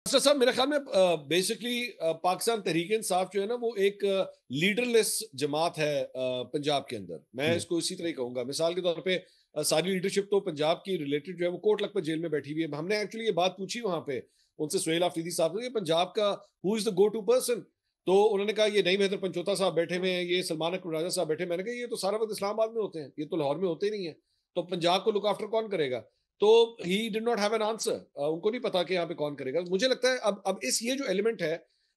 अच्छा साहब, मेरे ख्याल में बेसिकली पाकिस्तान तहरीक इंसाफ जो है ना, वो एक लीडरलेस जमात है पंजाब के अंदर। मैं जी। इसको इसी तरह ही कहूंगा। मिसाल के तौर पे सारी लीडरशिप तो पंजाब की रिलेटेड जो है वो कोट लखपत जेल में बैठी हुई है। हमने एक्चुअली ये बात पूछी वहां पे उनसे, सुहेल आफरीदी साहब से, ये पंजाब का who is the go to person. तो उन्होंने कहा ये नहीं महतर पंचोता साहब बैठे हुए हैं, ये सलमान अकबर राजा साहब बैठे। मैंने कहा ये तो सारा वक्त इस्लामाबाद में होते हैं, ये तो लाहौर में होते ही नहीं है। तो पंजाब को लुक आफ्टर कौन करेगा? तो he did not have an answer. उनको नहीं पता कि यहाँ पे कौन करेगा। मुझे लगता है अब इस ये जो एलिमेंट है,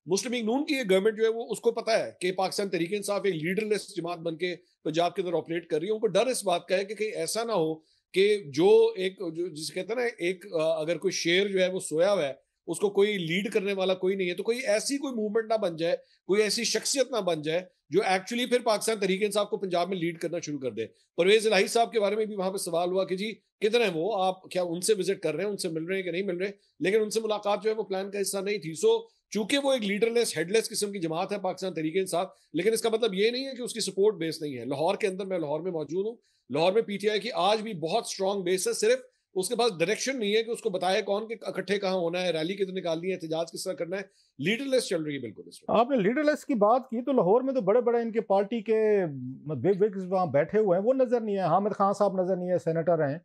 मुस्लिम लीग नून की ये गवर्नमेंट जो है वो उसको पता है कि पाकिस्तान तहरीक इंसाफ एक लीडरलेस जमात बन के पंजाब के अंदर ऑपरेट कर रही है। उनको डर इस बात का है कि कहीं ऐसा ना हो कि जो एक जो जिसे कहते हैं ना, एक अगर कोई शेर जो है वो सोया हुआ है, उसको कोई लीड करने वाला कोई नहीं है, तो कोई ऐसी कोई मूवमेंट ना बन जाए, कोई ऐसी शख्सियत ना बन जाए जो एक्चुअली फिर पाकिस्तान तहरीक इंसाफ को पंजाब में लीड करना शुरू कर दे। परवेज इलाही साहब के बारे में भी वहां पे सवाल हुआ कि जी किधर है वो, आप क्या उनसे विजिट कर रहे हैं, उनसे मिल रहे हैं कि नहीं मिल रहे? लेकिन उनसे मुलाकात जो है वो प्लान का हिस्सा नहीं थी। सो चूंकि वो एक लीडरलेस हेडलेस किस्म की जमात है पाकिस्तान तहरीक इंसाफ, लेकिन इसका मतलब ये नहीं है कि उसकी सपोर्ट बेस नहीं है। लाहौर के अंदर, मैं लाहौर में मौजूद हूँ, लाहौर में पीटीआई की आज भी बहुत स्ट्रांग बेस है। सिर्फ उसके पास डायरेक्शन नहीं है कि उसको बताए कौन के इकट्ठे कहाँ होना है, रैली किधर निकालनी है, एहतजाज किस तरह करना है। लीडरलेस चल रही है बिल्कुल इस वक्त। आपने लीडरलेस की बात की तो लाहौर में तो बड़े बड़े इनके पार्टी के बिग बिग वहाँ बैठे हुए हैं, वो नज़र नहीं है। हामिद खान साहब नज़र नहीं है, सेनेटर हैं।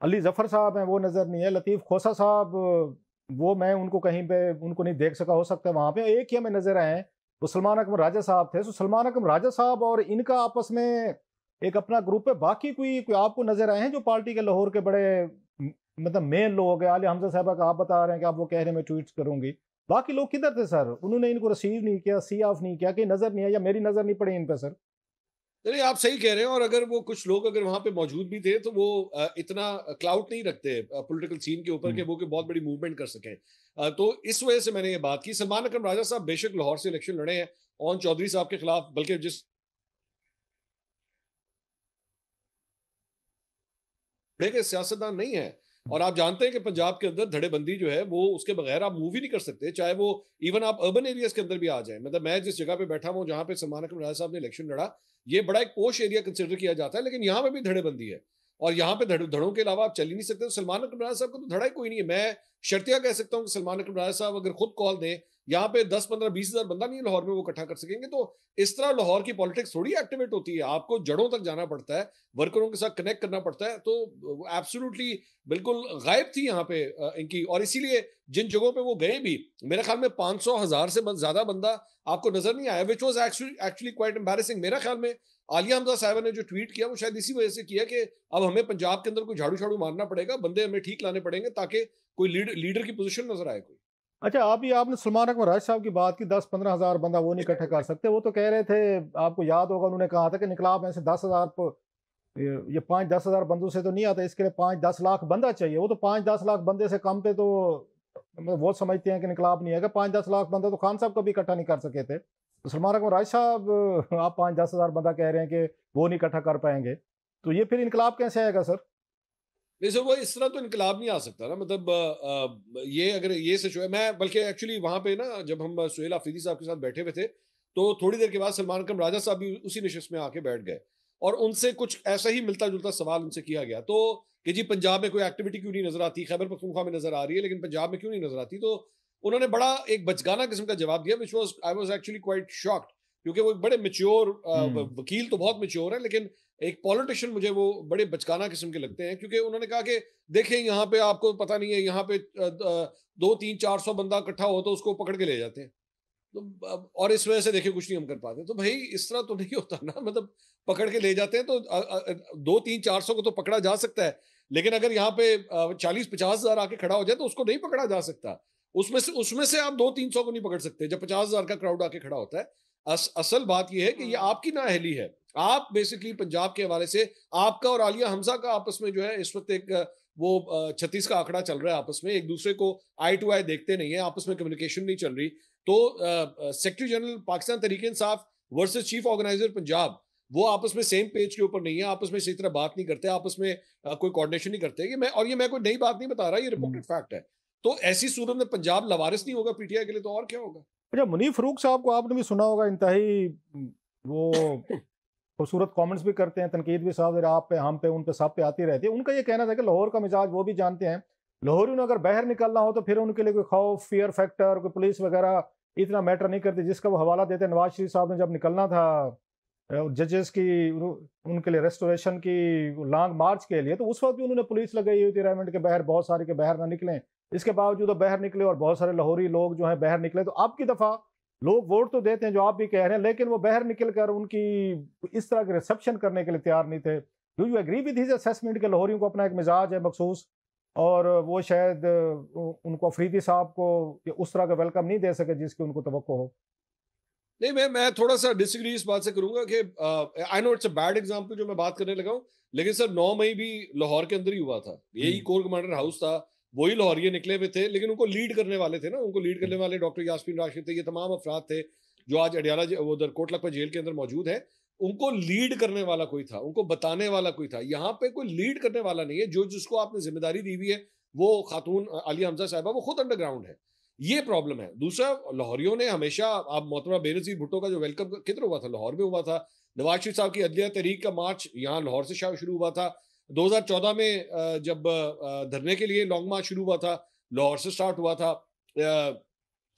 अली जफ़र साहब हैं, वो नज़र नहीं है। लतीफ़ खोसा साहब, वो मैं उनको कहीं पे उनको नहीं देख सका। हो सकता है वहाँ पे एक ही हमें नज़र आए हैं, वो सलमान अकबर राजा साहब थे। तो सलमान अकबर राजा साहब और इनका आपस में एक अपना ग्रुप है। बाकी कोई कोई आपको नज़र आए हैं जो पार्टी के लाहौर के बड़े मतलब मेन लोग हैं? आलिया हमजा साहबा का आप बता रहे हैं कि आप वो कह रहे हैं मैं ट्वीट करूंगी। बाकी लोग किधर थे सर? उन्होंने इनको रिसीव नहीं किया, सी ऑफ नहीं किया, कि नजर नहीं है या मेरी नजर नहीं पड़ी इन पे सर? नहीं, आप सही कह रहे हैं। और अगर वो कुछ लोग अगर वहां पे मौजूद भी थे तो वो इतना क्लाउड नहीं रखते पॉलिटिकल सीन के ऊपर कि हम्म। वो कोई बहुत बड़ी मूवमेंट कर सकें। तो इस वजह से मैंने ये बात की। सलमान अकरम राजा साहब बेशक लाहौर से इलेक्शन लड़े हैं ऑन चौधरी साहब के खिलाफ, बल्कि जिस बड़े के सियासतदान नहीं है। और आप जानते हैं कि पंजाब के अंदर धड़ेबंदी जो है वो उसके बगैर आप मूव ही नहीं कर सकते, चाहे वो इवन आप अर्बन एरियाज के अंदर भी आ जाए। मतलब मैं जिस जगह पे बैठा हूँ जहां पे सलमान अकरम राजा साहब ने इलेक्शन लड़ा, ये बड़ा एक पोश एरिया कंसिडर किया जाता है, लेकिन यहाँ पे भी धड़ेबंदी है। और यहाँ पे धड़ों के अलावा आप चल ही नहीं सकते। तो सलमान अकरम राजा साहब का तो धड़ा ही कोई नहीं है। मैं शर्तिया कह सकता हूँ कि सलमान अकरम राजा साहब अगर खुद कॉल दें, यहाँ पे 10 15 20 हजार बंदा नहीं है लाहौर में वो इकट्ठा कर सकेंगे। तो इस तरह लाहौर की पॉलिटिक्स थोड़ी एक्टिवेट होती है। आपको जड़ों तक जाना पड़ता है, वर्करों के साथ कनेक्ट करना पड़ता है। तो एब्सोल्युटली बिल्कुल गायब थी यहाँ पे इनकी। और इसीलिए जिन जगहों पे वो गए भी, मेरे ख्याल में 500 1000 से ज्यादा बंदा आपको नजर नहीं आया, which was actually quite embarrassing. मेरा ख्याल में आलिया हमजा साहब ने जो ट्वीट किया वो शायद इसी वजह से किया कि अब हमें पंजाब के अंदर कोई झाड़ू झाड़ू मारना पड़ेगा, बंदे हमें ठीक लाने पड़ेंगे ताकि कोई लीडर की पोजीशन नजर आए कोई। अच्छा, अभी आपने सलमान अकबर राज साहब की बात की, 10-15 हज़ार बंदा वो नहीं इकट्ठे कर सकते। वो तो कह रहे थे, आपको याद होगा उन्होंने कहा था कि निकलाब में से 10 हज़ार ये 5-10 हज़ार बंदों से तो नहीं आता, इसके लिए 5-10 लाख बंदा चाहिए। वो तो 5-10 लाख बंदे से कम पे तो मतलब वो समझते हैं कि निकलाब नहीं है। कि 5-10 लाख बंदा तो खान साहब कभी इकट्ठा नहीं कर सके थे। तो सलमान अकबर राज साहब, आप 5-10 हज़ार बंदा कह रहे हैं कि वो नहीं इकट्ठा कर पाएंगे, तो ये फिर इनकलाब कैसे आएगा सर? नहीं सर, वो इस तरह तो इनकलाब नहीं आ सकता ना। मतलब ये अगर ये सिचुएशन, मैं बल्कि एक्चुअली वहां पे ना जब हम सुहेल आफरीदी साहब के साथ बैठे हुए थे, तो थोड़ी देर के बाद सलमान अकरम राजा साहब भी उसी नशिस्त में आके बैठ गए। और उनसे कुछ ऐसा ही मिलता जुलता सवाल उनसे किया गया, तो कि जी पंजाब में कोई एक्टिविटी क्यों नहीं नजर आती, खैबर पख्तूनख्वा में नजर आ रही है लेकिन पंजाब में क्यों नहीं नजर आती? तो उन्होंने बड़ा एक बचगाना किस्म का जवाब दिया, which was I was actually quite shocked. क्योंकि वो एक बड़े मेच्योर हम्म। वकील तो बहुत मेच्योर है, लेकिन एक पॉलिटिशियन मुझे वो बड़े बचकाना किस्म के लगते हैं। क्योंकि उन्होंने कहा कि देखें यहाँ पे आपको पता नहीं है, यहाँ पे 2 3 400 बंदा इकट्ठा हो तो उसको पकड़ के ले जाते हैं। तो और इस वजह से देखिए कुछ नहीं हम कर पाते। तो भाई इस तरह तो नहीं होता ना। मतलब पकड़ के ले जाते हैं तो 2 3 400 को तो पकड़ा जा सकता है, लेकिन अगर यहाँ पे 40 50 हजार आके खड़ा हो जाए तो उसको नहीं पकड़ा जा सकता। उसमें से आप 2 3 सौ को नहीं पकड़ सकते जब 50 हजार का क्राउड आके खड़ा होता है। असल बात यह है कि ये आपकी नाअहली है। आप बेसिकली पंजाब के हवाले से, आपका और आलिया हमजा का आपस में जो है इस वक्त एक वो 36 का आंकड़ा चल रहा है। आपस में एक दूसरे को आई टू आई देखते नहीं है, आपस में कम्युनिकेशन नहीं चल रही। तो सेक्रेटरी जनरल पाकिस्तान तहरीक इंसाफ वर्सेस चीफ ऑर्गेनाइजर पंजाब, वो आपस में सेम पेज के ऊपर नहीं है, आपस में सही तरह बात नहीं करते, आपस में कोई कोऑर्डिनेशन नहीं करते। ये मैं कोई नई बात नहीं बता रहा, ये हम्म। रिपोर्टेड फैक्ट है। तो ऐसी सूरत में पंजाब लवारिस नहीं होगा पीटीआई के लिए, तो और क्या होगा? अच्छा, मुनीफ फरूक साहब को आपने भी सुना होगा, इंतहाई वो खूबसूरत कमेंट्स भी करते हैं, तनकीद भी साहब आप पे हम पे उन पे सब पे आती रहती है। उनका ये कहना था कि लाहौर का मिजाज वो भी जानते हैं, लाहौरियों ने अगर बाहर निकलना हो तो फिर उनके लिए कोई खौफ, फियर फैक्टर, कोई पुलिस वगैरह इतना मैटर नहीं करती। जिसका वो हवाला देते हैं, नवाज शरीफ साहब ने जब निकलना था जजेस की उनके लिए रेस्टोरेशन की लॉन्ग मार्च के लिए, तो उस वक्त भी उन्होंने पुलिस लगाई हुई थी रेमंड के बाहर, बहुत सारे के बाहर ना निकलें। इसके बावजूद वो बाहर निकले और बहुत सारे लाहौरी लोग जो हैं बाहर निकले। तो अब की दफ़ा लोग वोट तो देते हैं जो आप भी कह रहे हैं, लेकिन वो बाहर निकल कर उनकी इस तरह के रिसेप्शन करने के लिए तैयार नहीं थे। Do you agree with his assessment के लाहौरियों को अपना एक मिजाज है मखसूस, और वो शायद उनको अफरीदी साहब को उस तरह का वेलकम नहीं दे सके जिसकी उनको तवक्को हो? नहीं, मैं थोड़ा सा डिसएग्री इस बात से करूंगा कि I know it's a bad example जो मैं बात करने लगा हूं, लेकिन सर 9 मई भी लाहौर के अंदर ही हुआ था। यही कोर कमांडर हाउस था, वही लाहौरिये निकले हुए थे, लेकिन उनको लीड करने वाले थे ना, उनको लीड करने वाले डॉक्टर यास्मीन राशिद थे, ये तमाम अफराद थे जो आज अडियाला उधर कोटलखपत जेल के अंदर मौजूद है। उनको लीड करने वाला कोई था, उनको बताने वाला कोई था। यहाँ पे कोई लीड करने वाला नहीं है। जो जिसको आपने जिम्मेदारी दी हुई है, वो खातून आलिया हमजा साहिबा, वो खुद अंडरग्राउंड है। ये प्रॉब्लम है। दूसरा, लाहौरियों ने हमेशा, आप मोहतरमा बेनज़ीर भुट्टो का जो वेलकम किधर हुआ था, लाहौर में हुआ था। नवाज शरीफ साहब की अदलिया तहरीक का मार्च यहाँ लाहौर से शुरू हुआ था। 2014 में जब धरने के लिए लॉन्ग मार्च शुरू हुआ था, लाहौर से स्टार्ट हुआ था।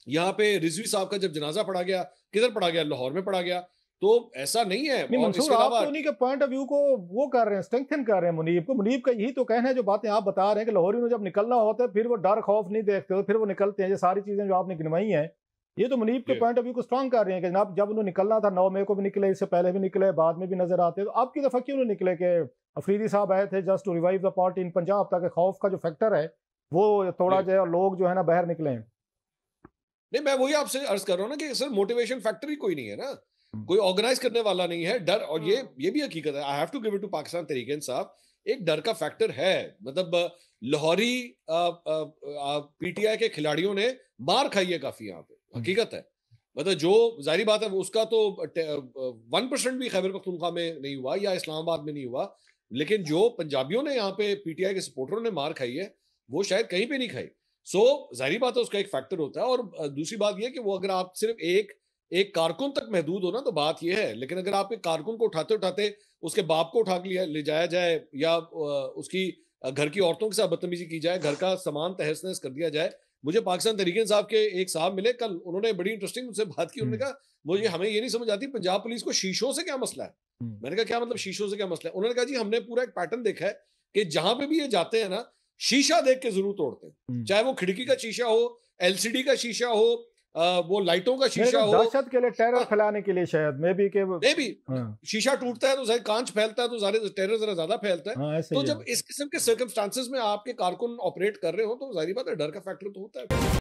यहाँ पे रिजवी साहब का जब जनाजा पड़ा गया, किधर पड़ा गया? लाहौर में पड़ा गया। तो ऐसा नहीं है। नहीं और मंसूर, इसके आप अलावा तो उन्हीं के पॉइंट ऑफ व्यू को वो कर रहे हैं, स्ट्रेंथन कर रहे हैं मुनीब को। मुनीब का यही तो कहना है, जो बातें आप बता रहे हैं कि लाहौरी में जब निकलना होता है फिर वो डर खौफ नहीं देखते हो, फिर वो निकलते हैं। ये सारी चीजें जो आपने गिनवाई हैं, ये तो मुनीब के पॉइंट ऑफ व्यू को स्ट्रांग कर रहे हैं कि जनाब जब उन्हें निकलना था 9 मई को भी निकले, इससे पहले भी निकले, बाद में भी नजर आते हैं। तो अब की दफा क्यों नहीं निकले? कि अफरीदी साहब आए थे just to revive the party in Punjab, ताकि खौफ का जो फैक्टर है वो तोड़ा जाए और लोग जो है ना बाहर निकले। नहीं, मैं वही आपसे अर्ज कर रहा हूँ ना कि सर मोटिवेशन फैक्टर ही कोई नहीं है ना, कोई ऑर्गेनाइज करने वाला नहीं है। डर, और ये भी हकीकत है। I have to give it to Pakistan Tehreek Insaf, एक डर का फैक्टर है। मतलब लाहौरी पीटीआई के खिलाड़ियों ने मार खाई है काफी यहाँ पे, हकीकत है। मतलब जो जाहिर बात है उसका तो 1% भी खैबर पख्तूनख्वा में नहीं हुआ या इस्लामाबाद में नहीं हुआ, लेकिन जो पंजाबियों ने यहाँ पे पीटीआई के सपोर्टरों ने मार खाई है, वो शायद कहीं पे नहीं खाई। सो जाहिर बात है उसका एक फैक्टर होता है। और दूसरी बात यह कि वो अगर आप सिर्फ एक कारकुन तक महदूद हो ना, तो बात यह है। लेकिन अगर आप एक कारकुन को उठाते उठाते उसके बाप को उठा लिया ले जाया जाए, या उसकी घर की औरतों के साथ बदतमीजी की जाए, घर का सामान तहस नहस कर दिया जाए। मुझे पाकिस्तान तहरीक इंसाफ के एक साहब मिले कल, उन्होंने बड़ी इंटरेस्टिंग मुझसे बात की। उन्होंने कहा मुझे हमें ये नहीं समझ आती पंजाब पुलिस को शीशों से क्या मसला है। मैंने कहा क्या मतलब शीशों से क्या मसला है? उन्होंने कहा जी हमने पूरा एक पैटर्न देखा है कि जहां पे भी ये जाते हैं ना, शीशा देख के जरूर तोड़ते हैं। चाहे वो खिड़की का शीशा हो, एलसीडी का शीशा हो, वो लाइटों का शीशा हो, दहशत के लिए, टेरर फैलाने के लिए शायद मे बी के मे भी शीशा टूटता है तो सारे कांच फैलता है, तो सारे टेरर जरा ज्यादा फैलता है। तो जब इस किस्म के सर्कमस्टांसेस में आपके कारकुन ऑपरेट कर रहे हो, तो जाहिर बात है डर का फैक्टर तो होता है।